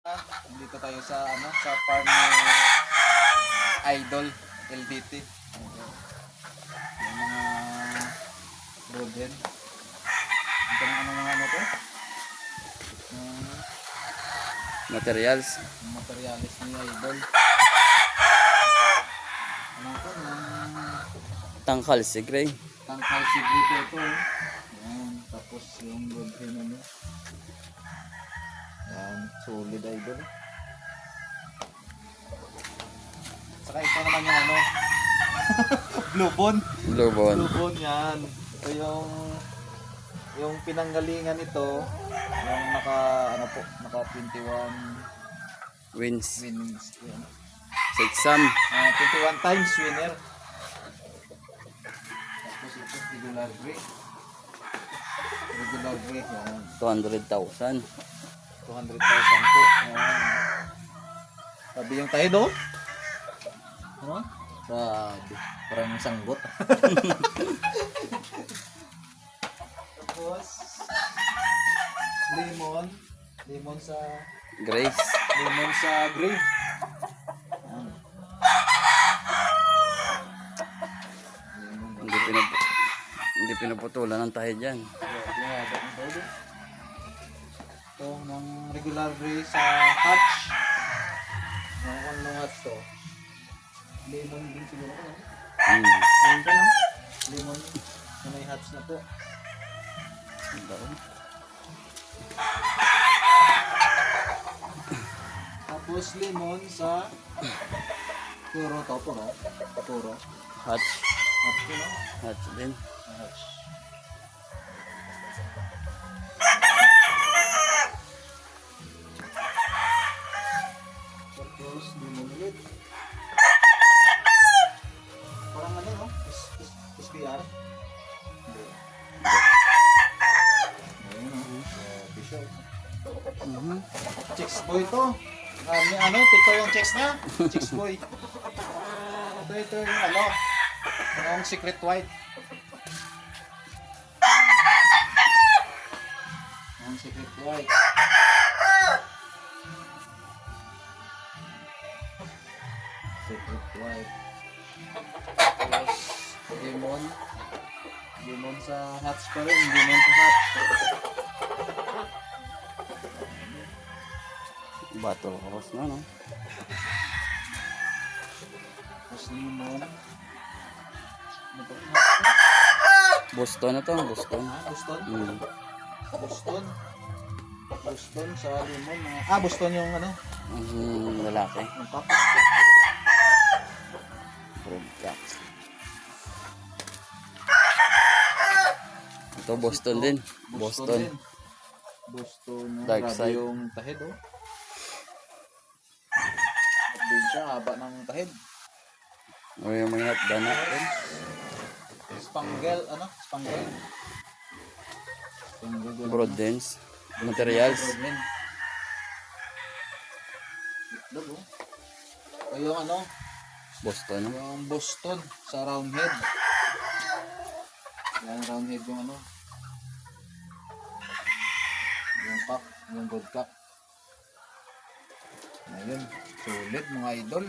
Dito tayo sa sa farm ni Idol LDT. Yung mga broodhen. Ito yung mga to? Materials. Yung materialis ni Idol. Ano to? Tangkal si Gray. Tangkal sigrito ito. Yan. Tapos yung broodhen Yan. Solid Idol. Saka ito naman yung Blue Bone. Blue Bone. Blue Bone yan. Ito yung pinanggalingan ito, yung naka 21 Wins. winnings. Yan. Sa exam. 21 times winner. Tapos ito regular break. Regular break yan. 200,000. 200,000 po. Yan. Sabi yung tayo do? Ano? Sabi. Parang sanggot. Tapos lemon sa Grace. lemon sa grave. Hindi pinaputulan ng tayo dyan. Ito ng regular gray sa hatch. Ano hatch to? Lemon din siguro ko. Lemon ka lang. Lemon na may hatch na po. Tapos lemon sa puro to, puro. Hatch. Hatch ko lang. Hatch din. Hatch. Tapos lemon ulit. Parang no? SPR? Hindi. Ayun Bishop. Chicks boy to. Pito yung chicks niya. Chicks boy. Ito yung yung secret white. Yung secret white. Secret white. Tapos lemon. Lemon sa hatch pa rin. Lemon sa hatch. Battle horse na, no? Tapos lemon. Boston na to, Boston. Boston? Boston. Boston sa lemon. Boston yung Lalaki. yung cup. Broadcap. Ito Boston din. Boston. Boston. Dark Grabe side. yung tahid, Din siya, haba ng tahid. O yung mga dana. Spangle, Spangle. Broad dens. Materials. Itlog, O yung Boston. yung Boston sa round head. Yan, round head yung yung cock, yung good cock. Ayun, sulit mga idol.